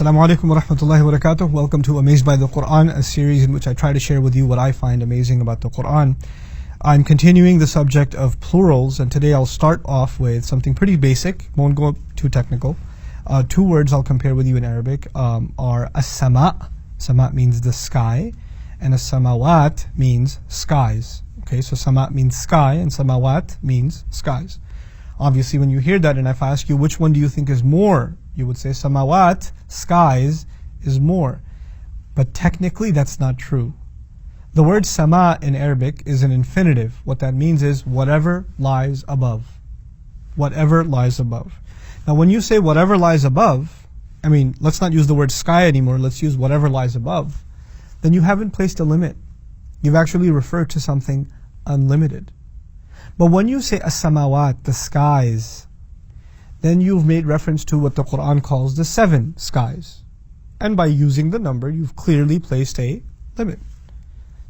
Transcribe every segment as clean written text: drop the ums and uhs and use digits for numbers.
Assalamu alaikum wa rahmatullahi wa barakatuh. Welcome to Amazed by the Quran, a series in which I try to share with you what I find amazing about the Quran. I'm continuing the subject of plurals, and today I'll start off with something pretty basic, won't go too technical. Two words I'll compare with you in Arabic are as-sama. Sama means the sky, and as-samawat means skies. Okay, so sama means sky, and samawat means skies. Obviously, when you hear that, and if I ask you which one do you think is more, you would say samawat, skies, is more. But technically that's not true. The word sama in Arabic is an infinitive. What that means is whatever lies above. Whatever lies above. Now when you say whatever lies above, let's not use the word sky anymore, let's use whatever lies above, then you haven't placed a limit. You've actually referred to something unlimited. But when you say as-samawat, the skies, then you've made reference to what the Quran calls the 7 skies. And by using the number, you've clearly placed a limit.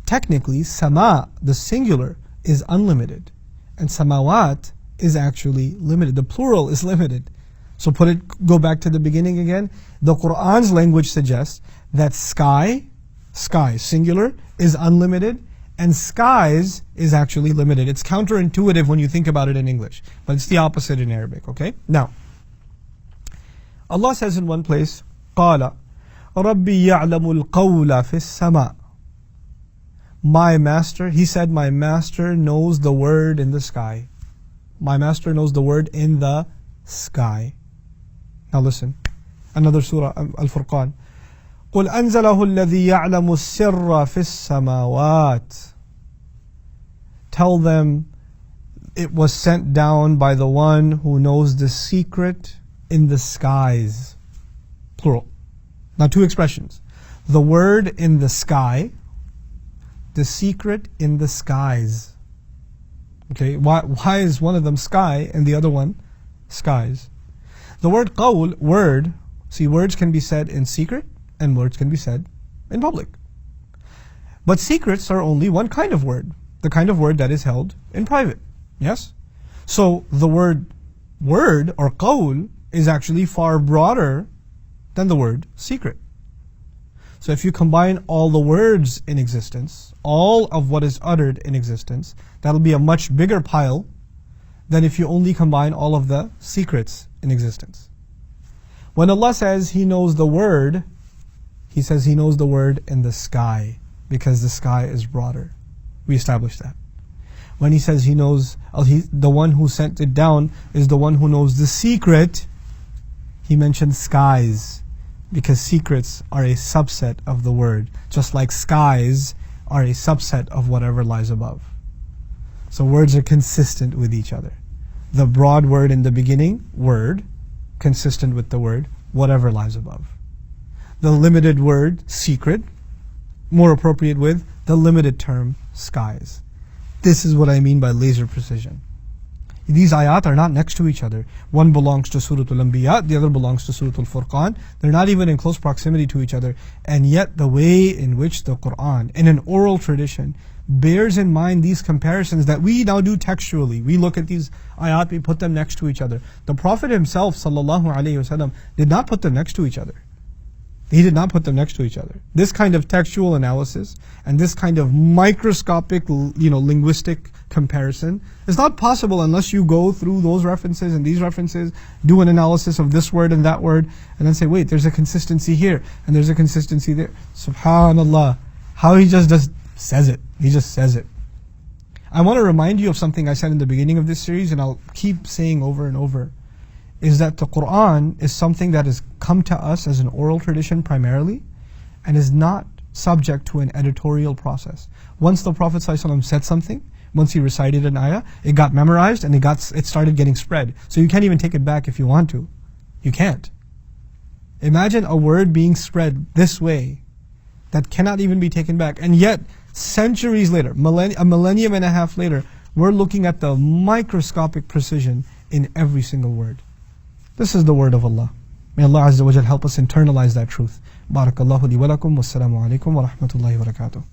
Technically, sama, the singular, is unlimited. And samawat is actually limited. The plural is limited. So go back to the beginning again. The Quran's language suggests that sky, singular, is unlimited, and skies is actually limited. It's counterintuitive when you think about it in English, but it's the opposite in Arabic, okay? Now, Allah says in one place, قَالَ رَبِّي يَعْلَمُ الْقَوْلَ فِي السَّمَاءِ. My master, he said, my master knows the word in the sky. My master knows the word in the sky. Now listen, another surah, Al-Furqan. قُلْ أَنزَلَهُ الَّذِي يَعْلَمُ السِّرَّ فِي السَّمَاوَاتِ. Tell them it was sent down by the one who knows the secret in the skies. Plural. Now two expressions. The word in the sky, the secret in the skies. Okay, why is one of them sky and the other one skies? The word qawl, word, see, words can be said in secret and words can be said in public. But secrets are only one kind of word, the kind of word that is held in private. Yes? So the word or qawl is actually far broader than the word secret. So if you combine all the words in existence, all of what is uttered in existence, that'll be a much bigger pile than if you only combine all of the secrets in existence. When Allah says He knows the word, He says He knows the word in the sky, because the sky is broader. We established that. When He says He knows, the one who sent it down is the one who knows the secret, He mentioned skies, because secrets are a subset of the word, just like skies are a subset of whatever lies above. So words are consistent with each other. The broad word in the beginning, word, consistent with the word, whatever lies above. The limited word, secret, more appropriate with the limited term, skies. This is what I mean by laser precision. These ayat are not next to each other. One belongs to Surah Al-Anbiya, the other belongs to Surah Al-Furqan. They're not even in close proximity to each other. And yet the way in which the Quran, in an oral tradition, bears in mind these comparisons that we now do textually. We look at these ayat, we put them next to each other. The Prophet himself, sallallahu alaihi wasallam, did not put them next to each other. He did not put them next to each other. This kind of textual analysis and this kind of microscopic, linguistic comparison is not possible unless you go through those references and these references, do an analysis of this word and that word, and then say, wait, there's a consistency here and there's a consistency there. Subhanallah, how He just says it. He just says it. I want to remind you of something I said in the beginning of this series, and I'll keep saying over and over, is that the Quran is something that has come to us as an oral tradition primarily, and is not subject to an editorial process. Once the Prophet ﷺ said something, once he recited an ayah, it got memorized and it started getting spread. So you can't even take it back if you want to. You can't. Imagine a word being spread this way that cannot even be taken back, and yet centuries later, a millennium and a half later, we're looking at the microscopic precision in every single word. This is the word of Allah. May Allah Azza wa Jal help us internalize that truth. Barakallahu li wa lakum. Wassalamu alaikum wa rahmatullahi wa barakatuh.